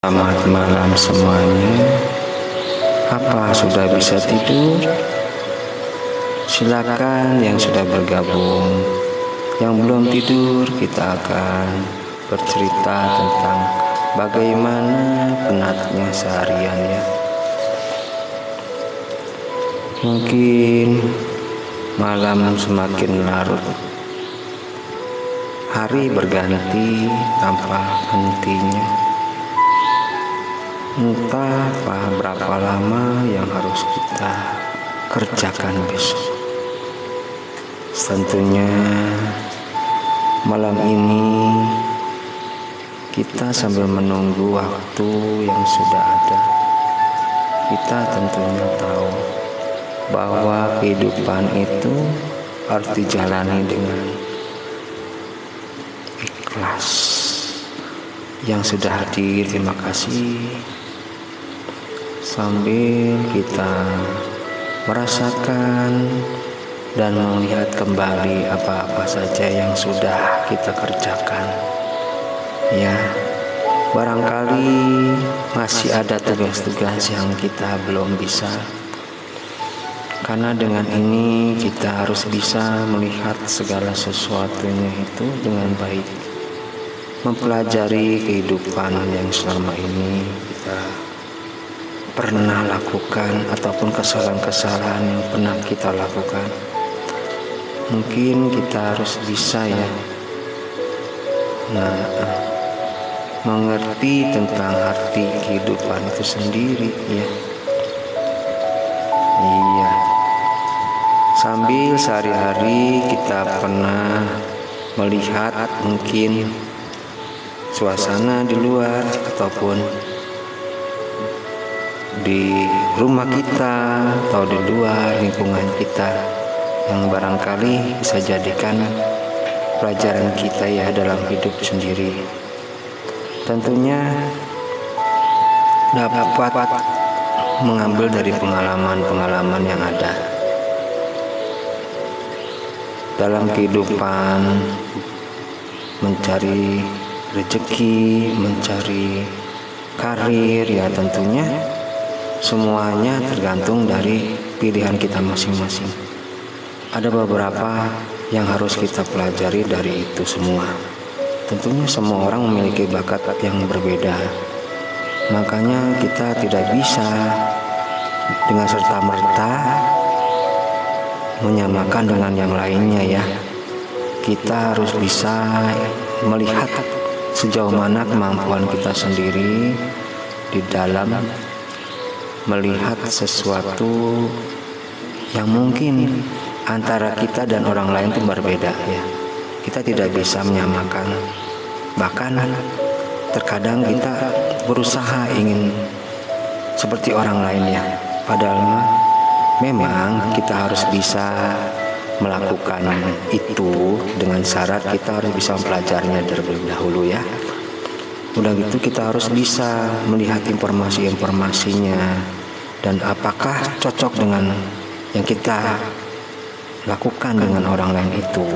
Selamat malam semuanya. Apa sudah bisa tidur? Silakan yang sudah bergabung. Yang belum tidur, kita akan bercerita tentang bagaimana penatnya seharian ya. Mungkin malam semakin larut, hari berganti tanpa hentinya. Entah berapa lama yang harus kita kerjakan besok. Tentunya malam ini kita sambil menunggu waktu yang sudah ada. Kita tentunya tahu bahwa kehidupan itu harus dijalani dengan ikhlas. Yang sudah hadir, terima kasih. Sambil kita merasakan dan melihat kembali apa-apa saja yang sudah kita kerjakan. Ya, barangkali masih ada tugas-tugas yang kita belum bisa. Karena dengan ini kita harus bisa melihat segala sesuatunya itu dengan baik. Mempelajari kehidupan yang selama ini kita pernah lakukan ataupun kesalahan-kesalahan yang pernah kita lakukan. Mungkin kita harus bisa ya mengerti tentang arti kehidupan itu sendiri ya. Iya. Sambil sehari-hari kita pernah melihat mungkin suasana di luar ataupun di rumah kita atau di luar lingkungan kita yang barangkali bisa jadikan pelajaran kita ya dalam hidup sendiri. Tentunya dapat mengambil dari pengalaman-pengalaman yang ada dalam kehidupan, mencari rezeki, mencari karir ya. Tentunya semuanya tergantung dari pilihan kita masing-masing. Ada beberapa yang harus kita pelajari dari itu semua. Tentunya semua orang memiliki bakat yang berbeda. Makanya kita tidak bisa dengan serta-merta menyamakan dengan yang lainnya ya. Kita harus bisa melihat sejauh mana kemampuan kita sendiri di dalam melihat sesuatu yang mungkin antara kita dan orang lain itu berbeda ya. Kita tidak bisa menyamakan. Bahkan terkadang kita berusaha ingin seperti orang lain ya. Padahal memang kita harus bisa melakukan itu dengan syarat kita harus bisa mempelajarinya terlebih dahulu ya. Udah gitu kita harus bisa melihat informasi-informasinya dan apakah cocok dengan yang kita lakukan dengan orang lain itu.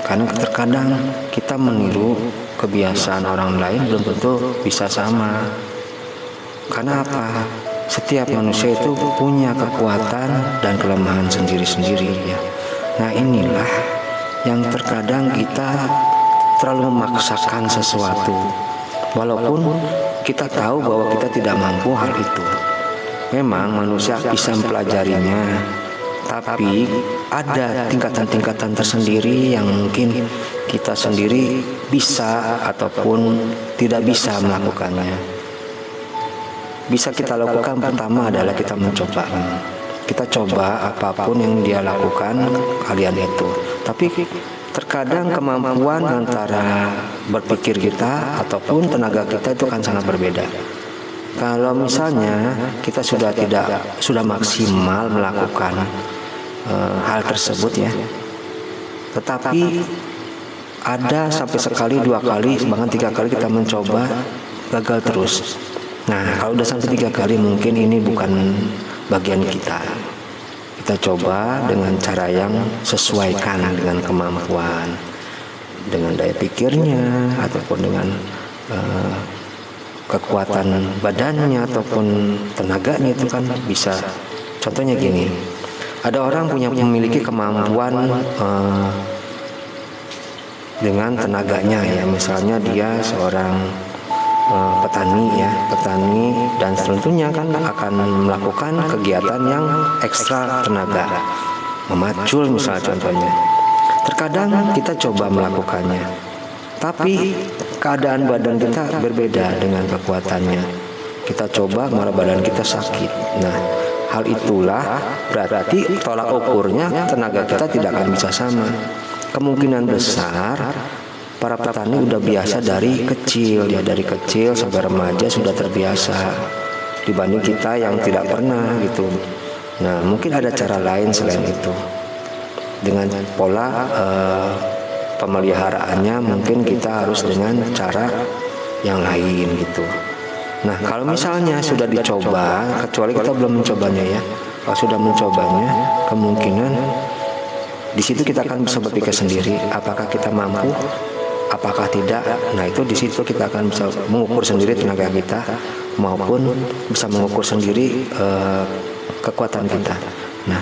Karena terkadang kita meniru kebiasaan orang lain belum tentu bisa sama. Karena apa? Setiap manusia itu punya kekuatan dan kelemahan sendiri-sendiri ya. Nah inilah yang terkadang kita terlalu memaksakan sesuatu walaupun kita tahu bahwa kita tidak mampu hal itu. Memang manusia bisa mempelajarinya, tapi ada tingkatan-tingkatan tersendiri yang mungkin kita sendiri bisa ataupun tidak bisa melakukannya. Bisa kita lakukan pertama adalah kita mencoba. Kita coba apapun yang dia lakukan kalian itu. Tapi terkadang kemampuan antara berpikir kita ataupun tenaga kita itu kan sangat berbeda. Kalau misalnya kita sudah maksimal melakukan hal tersebut ya, tetapi ada sampai sekali, 2 kali, bahkan 3 kali kita mencoba gagal terus. Nah kalau udah sampai 3 kali mungkin ini bukan bagian kita. Kita coba dengan cara yang sesuaikan dengan kemampuan, dengan daya pikirnya ataupun dengan kekuatan badannya ataupun tenaganya itu kan bisa. Contohnya gini, ada orang memiliki kemampuan dengan tenaganya ya, misalnya dia seorang petani dan tentunya kan akan melakukan kegiatan yang ekstra tenaga, memacul misalnya contohnya. Terkadang kita coba melakukannya, tapi keadaan badan kita berbeda dengan kekuatannya. Kita coba malah badan kita sakit. Nah, hal itulah berarti tolak ukurnya tenaga kita tidak akan bisa sama. Kemungkinan besar para petani udah biasa dari kecil sampai remaja sudah terbiasa dibanding kita yang tidak pernah gitu. Nah, mungkin ada cara lain selain itu. Dengan pola pemeliharaannya mungkin kita harus dengan cara yang lain gitu. Nah, kalau misalnya sudah dicoba, kecuali kita belum mencobanya ya. Kalau sudah mencobanya, kemungkinan di situ kita akan bisa berpikir sendiri, apakah kita mampu, apakah tidak. Nah, itu di situ kita akan bisa mengukur sendiri tenaga kita maupun bisa mengukur sendiri kekuatan kita. Nah,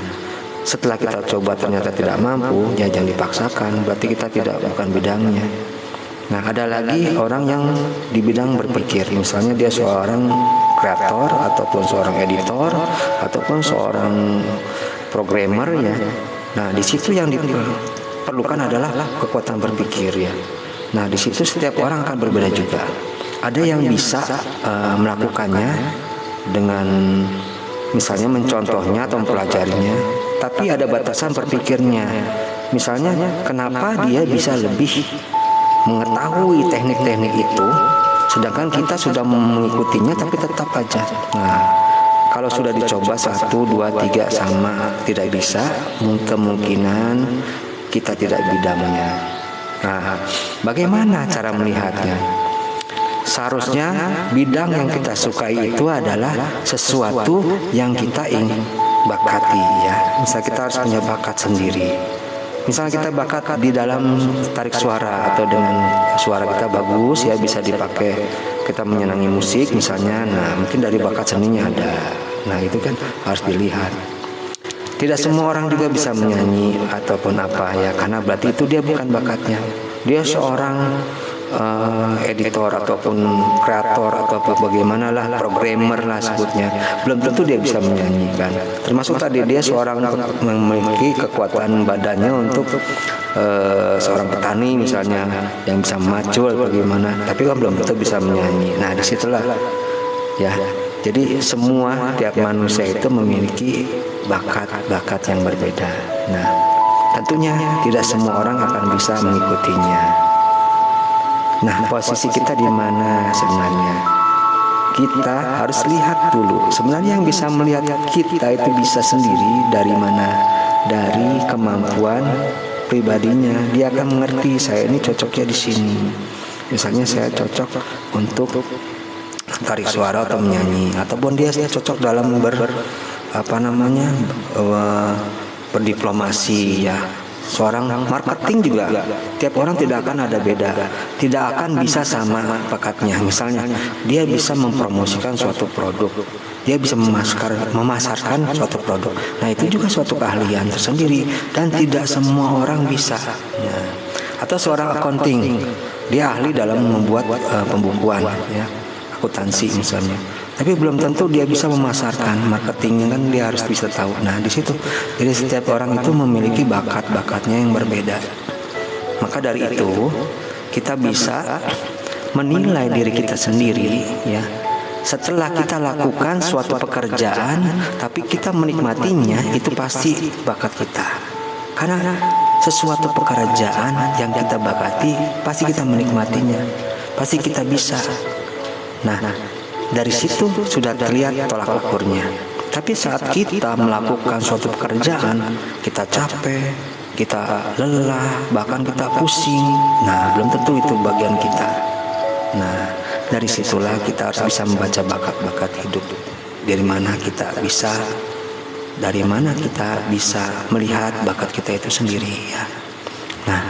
setelah kita coba ternyata tidak mampu, ya jangan dipaksakan, berarti kita bukan bidangnya. Nah, ada lagi orang yang di bidang berpikir, misalnya dia seorang kreator ataupun seorang editor ataupun seorang programmer ya. Nah, di situ yang diperlukan adalah kekuatan berpikir ya. Nah, di situ setiap orang akan berbeda juga. Ada yang bisa melakukannya dengan misalnya mencontohnya atau mempelajarinya, tapi ada batasan berpikirnya. Misalnya, kenapa dia bisa lebih mengetahui teknik-teknik itu, sedangkan kita sudah mengikutinya tapi tetap aja. Nah, kalau sudah dicoba 1, 2, 3 sama tidak bisa, kemungkinan kita tidak bidangnya. Nah, bagaimana cara melihatnya? Seharusnya bidang yang kita sukai itu adalah sesuatu yang kita ingin bakati ya. Misal kita harus punya bakat sendiri. Misal kita bakat di dalam tarik suara atau dengan suara kita bagus ya, bisa dipakai kita menyenangi musik misalnya. Nah, mungkin dari bakat seninya ada. Nah, itu kan harus dilihat. Tidak semua orang juga bisa menyanyi ataupun apa ya, karena berarti itu dia bukan bakatnya. Dia seorang editor ataupun kreator atau bagaimana lah, programmer lah sebutnya, belum tentu dia bisa menyanyikan. Termasuk tadi dia seorang memiliki kekuatan badannya untuk seorang petani misalnya yang bisa macul bagaimana, tapi kan belum tentu bisa menyanyi. Nah, disitulah ya. Jadi semua tiap manusia itu memiliki bakat-bakat yang berbeda. Nah, tentunya tidak semua orang akan bisa mengikutinya. Nah, posisi kita di mana sebenarnya? Kita harus lihat dulu. Sebenarnya yang bisa melihat kita itu bisa sendiri dari mana? Dari kemampuan pribadinya. Dia akan mengerti saya ini cocoknya di sini. Misalnya saya cocok untuk tarik suara atau menyanyi, ataupun dia cocok dalam berdiplomasi ya. Seorang marketing juga, tiap orang tidak akan ada beda, tidak akan bisa sama bakatnya. Misalnya dia bisa mempromosikan suatu produk, dia bisa memasarkan suatu produk. Nah, itu juga suatu keahlian tersendiri dan tidak semua orang bisa. Nah, atau seorang accounting, dia ahli dalam membuat pembukuan ya, akuntansi misalnya. Tapi belum tentu dia bisa memasarkan, marketingnya kan dia harus bisa tahu. Nah, di situ. Jadi setiap orang itu memiliki bakat-bakatnya yang berbeda. Maka dari itu kita bisa menilai diri kita sendiri ya. Setelah kita lakukan suatu pekerjaan, tapi kita menikmatinya, itu pasti bakat kita. Karena sesuatu pekerjaan yang kita bakati, pasti kita menikmatinya, pasti kita bisa. Nah, dari situ sudah terlihat tolak ukurnya. Tapi saat kita melakukan suatu pekerjaan, kita capek, kita lelah, bahkan kita pusing. Nah, belum tentu itu bagian kita. Nah, dari situlah kita harus bisa membaca bakat-bakat hidup. Dari mana kita bisa melihat bakat kita itu sendiri ya. Nah,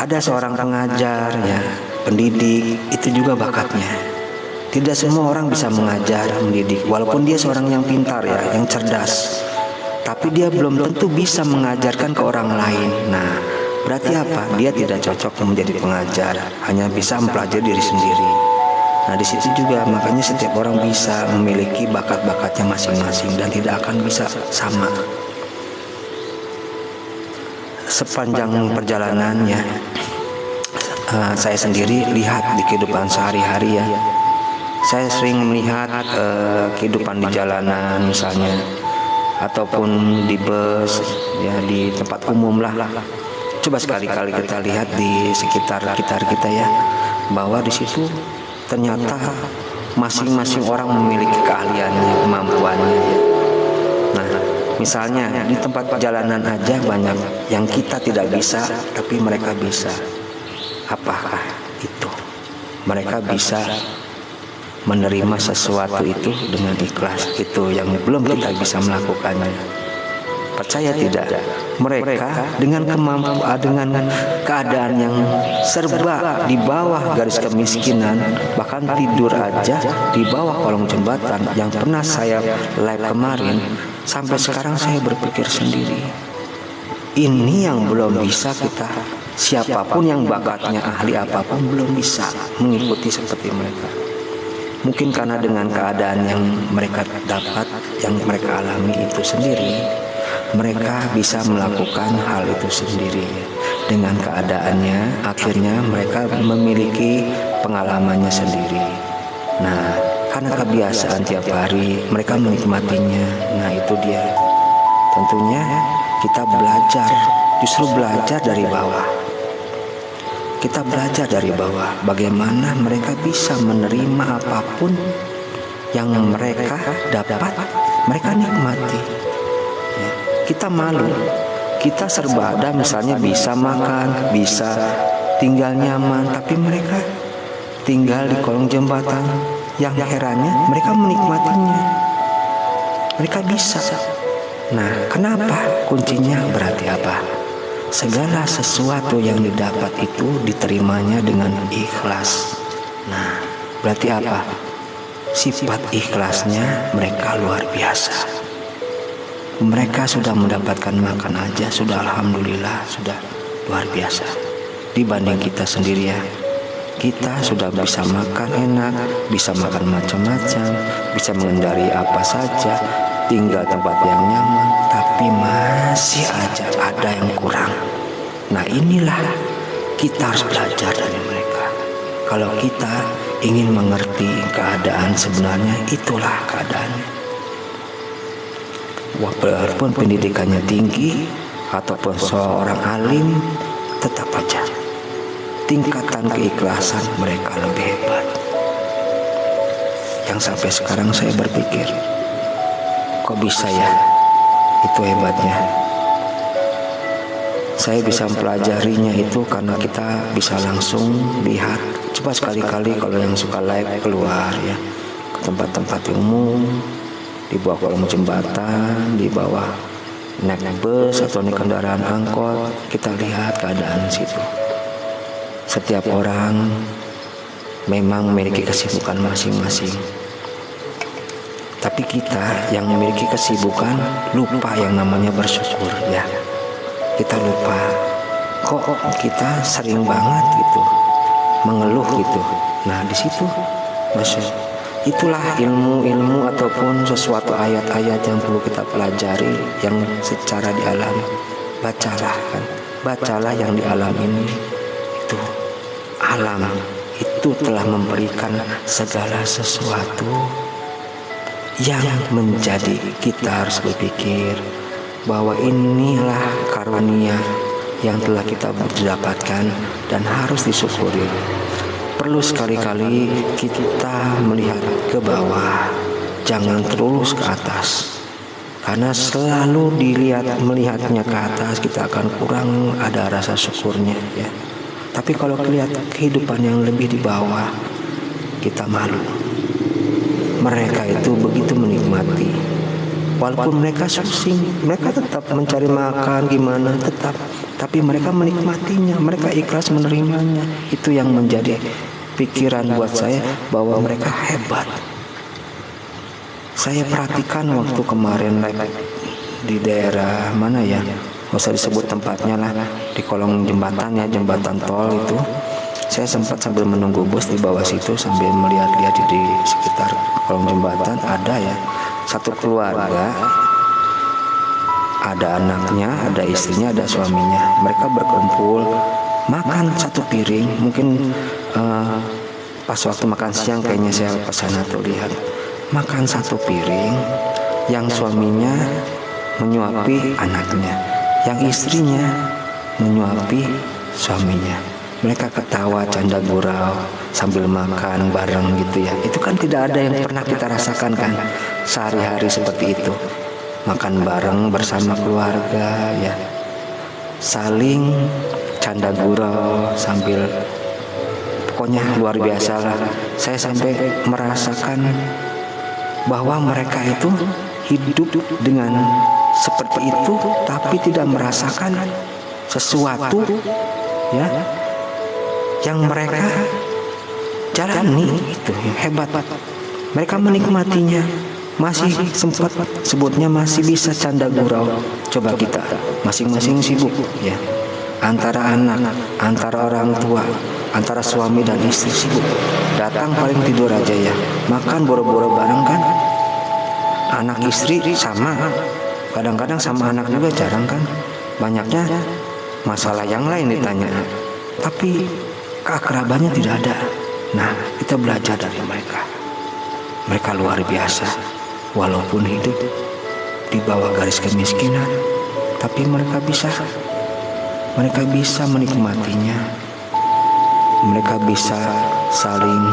ada seorang pengajar ya, pendidik, itu juga bakatnya. Tidak semua orang bisa mengajar, mendidik, walaupun dia seorang yang pintar ya, yang cerdas, tapi dia belum tentu bisa mengajarkan ke orang lain. Nah, berarti apa? Dia tidak cocok menjadi pengajar, hanya bisa mempelajari diri sendiri. Nah, di situ juga makanya setiap orang bisa memiliki bakat-bakatnya masing-masing dan tidak akan bisa sama. Sepanjang perjalanannya, saya sendiri lihat di kehidupan sehari-hari ya. Saya sering melihat kehidupan di jalanan misalnya, ataupun di bus ya, di tempat umum lah. Coba sekali-kali kita lihat di sekitar kita ya, bahwa di situ ternyata masing-masing orang memiliki keahliannya, kemampuannya. Nah, misalnya di tempat perjalanan aja banyak yang kita tidak bisa, tapi mereka bisa. Apakah itu? Mereka bisa menerima sesuatu itu dengan ikhlas, itu yang belum kita bisa melakukannya. Percaya tidak? Mereka dengan kemampuan, dengan keadaan yang serba di bawah garis kemiskinan, bahkan tidur aja di bawah kolong jembatan, yang pernah saya live kemarin, sampai sekarang saya berpikir sendiri, ini yang belum bisa kita, siapapun yang bakatnya ahli apapun belum bisa mengikuti seperti mereka. Mungkin karena dengan keadaan yang mereka dapat, yang mereka alami itu sendiri, mereka bisa melakukan hal itu sendiri. Dengan keadaannya, akhirnya mereka memiliki pengalamannya sendiri. Nah, karena kebiasaan tiap hari, mereka menikmatinya. Nah, itu dia. Tentunya kita belajar, justru belajar dari bawah. Kita belajar dari bawah bagaimana mereka bisa menerima apapun yang mereka dapat, mereka nikmati. Ya, kita malu, kita serba ada, misalnya bisa makan, bisa tinggal nyaman, tapi mereka tinggal di kolong jembatan. Yang herannya mereka menikmatinya, mereka bisa. Nah, kenapa? Kuncinya berarti apa? Segala sesuatu yang didapat itu diterimanya dengan ikhlas. Nah, berarti apa? Sifat ikhlasnya mereka luar biasa. Mereka sudah mendapatkan makan aja, sudah alhamdulillah, sudah luar biasa. Dibanding kita sendiri ya, kita sudah bisa makan enak, bisa makan macam-macam, bisa mengendari apa saja, tinggal tempat yang nyaman, tapi masih aja ada yang kurang. Nah, inilah kita harus belajar dari mereka. Kalau kita ingin mengerti keadaan sebenarnya, itulah keadaannya. Walaupun pendidikannya tinggi ataupun seorang alim, tetap aja tingkatan keikhlasan mereka lebih hebat. Yang sampai sekarang saya berpikir, kok bisa ya? Itu hebatnya. Saya bisa mempelajarinya itu karena kita bisa langsung lihat. Coba sekali-kali kalau yang suka live keluar ya, ke tempat-tempat umum, di bawah kolong jembatan, di bawah naik bus atau naik kendaraan angkot, kita lihat keadaan situ. Setiap orang memang memiliki kesibukan masing-masing. Tapi kita yang memiliki kesibukan lupa yang namanya bersyukur ya. Kita lupa, kok kita sering banget gitu mengeluh gitu. Nah, di situ itulah ilmu-ilmu ataupun sesuatu ayat-ayat yang perlu kita pelajari, yang secara dialami. Bacalah kan, bacalah yang di alam ini. Itu alam itu telah memberikan segala sesuatu yang menjadi kita harus berpikir bahwa inilah karunia yang telah kita dapatkan dan harus disyukuri. Perlu sekali-kali kita melihat ke bawah, jangan terus ke atas. Karena selalu melihatnya ke atas, kita akan kurang ada rasa syukurnya ya. Tapi kalau lihat kehidupan yang lebih di bawah, kita malu. Mereka itu begitu menikmati. Walaupun mereka susing, mereka tetap mencari makan gimana, tetap. Tapi mereka menikmatinya, mereka ikhlas menerimanya. Itu yang menjadi pikiran buat saya bahwa mereka hebat. Saya perhatikan waktu kemarin di daerah mana ya, nggak usah disebut tempatnya lah, di kolong jembatan ya, jembatan tol itu. Saya sempat sambil menunggu bus di bawah situ sambil melihat-lihat di sekitar kolong jembatan, ada ya satu keluarga, ada anaknya, ada istrinya, ada suaminya. Mereka berkumpul makan satu piring. Mungkin pas waktu makan siang kayaknya saya ke sana tuh lihat makan satu piring, yang suaminya menyuapi anaknya, yang istrinya menyuapi suaminya. Mereka ketawa, canda gurau sambil makan bareng gitu ya. Itu kan tidak ada yang pernah kita rasakan kan sehari-hari seperti itu. Makan bareng bersama keluarga ya, saling canda gurau sambil, pokoknya luar biasa lah. Saya sampai merasakan bahwa mereka itu hidup dengan seperti itu, tapi tidak merasakan sesuatu ya yang mereka jalani. Itu yang hebat. Mereka menikmatinya, masih sempat sebutnya masih bisa canda gurau. Coba kita masing-masing sibuk ya, antara anak, antara orang tua, antara suami dan istri sibuk. Datang paling tidur aja ya, makan boro-boro bareng kan. Anak istri sama, kadang-kadang sama anak juga jarang kan. Banyaknya masalah yang lain ditanya, tapi keakrabannya tidak ada. Nah, kita belajar dari mereka. Mereka luar biasa. Walaupun hidup di bawah garis kemiskinan, tapi mereka bisa menikmatinya. Mereka bisa saling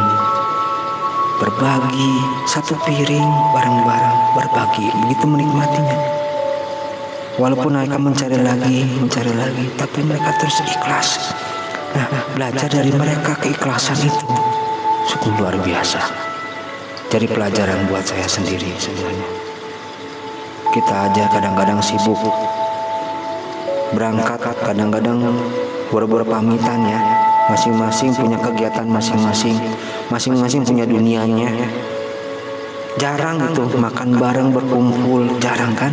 berbagi satu piring bareng-bareng, berbagi, begitu menikmatinya. Walaupun mereka mencari lagi, tapi mereka terus ikhlas. Nah, belajar dari mereka keikhlasan itu sungguh luar biasa. Jadi pelajaran buat saya sendiri sebenarnya. Kita aja kadang-kadang sibuk berangkat, kadang-kadang boro-boro pamitan ya. Masing-masing punya kegiatan masing-masing, masing-masing punya dunianya. Jarang itu makan bareng, berkumpul, jarang kan?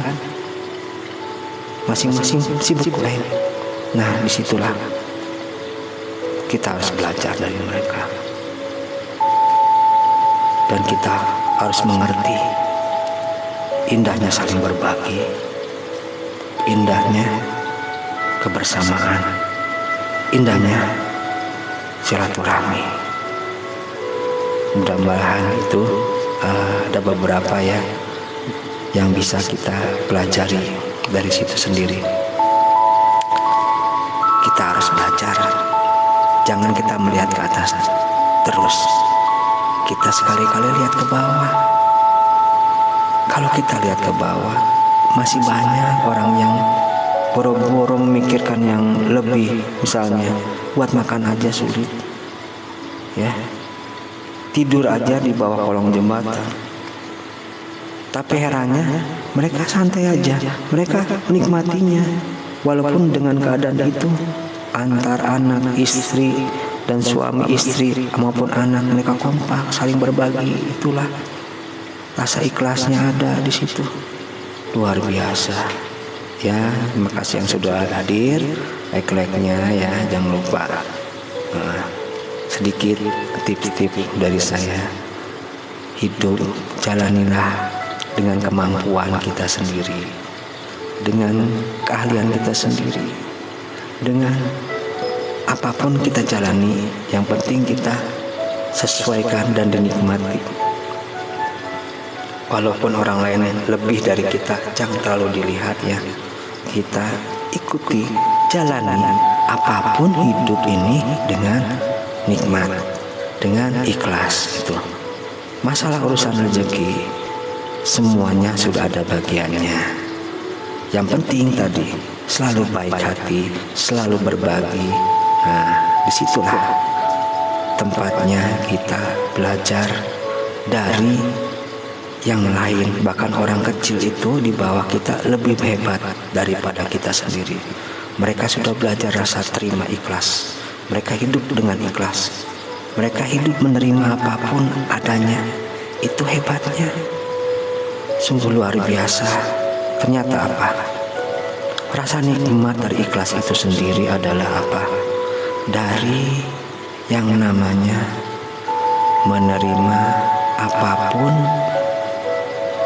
Masing-masing sibuk lain. Nah, disitulah kita harus belajar dari mereka. Dan kita harus mengerti indahnya saling berbagi, indahnya kebersamaan, indahnya silaturahmi. Mudah-mudahan itu ada beberapa ya yang bisa kita pelajari dari situ sendiri. Kita harus belajar. Jangan kita melihat ke atas terus. Kita sekali-kali lihat ke bawah. Kalau kita lihat ke bawah, masih banyak orang yang boro-boro memikirkan yang lebih. Misalnya buat makan aja sulit ya, tidur aja di bawah kolong jembatan. Tapi herannya mereka santai aja, mereka menikmatinya. Walaupun dengan keadaan itu, antar anak, istri dan suami istri maupun anak, mereka kompak saling berbagi. Itulah rasa ikhlasnya ada di situ, luar biasa ya. Terima kasih yang sudah hadir. Like-nya ya, jangan lupa. Sedikit tips-tips dari saya. Hidup jalanilah dengan kemampuan kita sendiri, dengan keahlian kita sendiri, dengan apapun kita jalani, yang penting kita sesuaikan dan dinikmati. Walaupun orang lain lebih dari kita, jangan terlalu dilihat ya. Kita ikuti, jalani apapun hidup ini dengan nikmat, dengan ikhlas. Itu masalah urusan rezeki, semuanya sudah ada bagiannya. Yang penting tadi selalu baik hati, selalu berbagi. Nah, disitulah tempatnya kita belajar dari yang lain. Bahkan orang kecil itu di bawah kita lebih hebat daripada kita sendiri. Mereka sudah belajar rasa terima, ikhlas. Mereka hidup dengan ikhlas. Mereka hidup menerima apapun adanya. Itu hebatnya. Sungguh luar biasa. Ternyata apa? Rasa nikmat dari ikhlas itu sendiri adalah apa? Dari yang namanya menerima apapun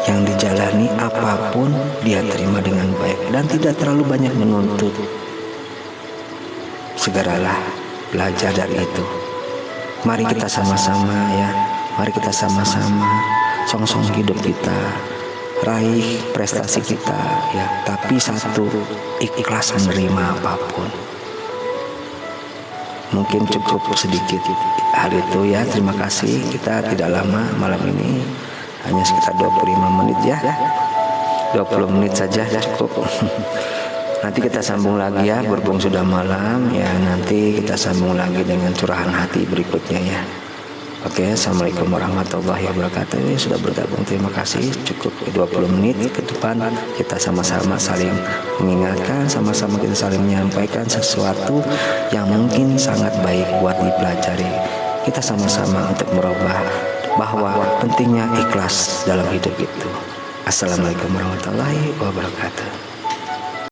yang dijalani, apapun dia terima dengan baik dan tidak terlalu banyak menuntut. Segeralah belajar dari itu. Mari kita sama-sama ya, mari kita sama-sama song-song hidup kita, raih prestasi kita ya, tapi satu, ikhlas menerima apapun. Mungkin cukup sedikit hal itu ya. Terima kasih. Kita tidak lama malam ini, hanya sekitar 25 menit ya, 20 menit saja cukup. Nanti kita sambung lagi ya, berhubung sudah malam ya, nanti kita sambung lagi dengan curahan hati berikutnya ya. Oke, assalamualaikum warahmatullahi wabarakatuh. Sudah bergabung, terima kasih. Cukup 20 menit ke depan kita sama-sama saling mengingatkan, sama-sama kita saling menyampaikan sesuatu yang mungkin sangat baik buat dipelajari. Kita sama-sama untuk merubah bahwa pentingnya ikhlas dalam hidup itu. Assalamualaikum warahmatullahi wabarakatuh.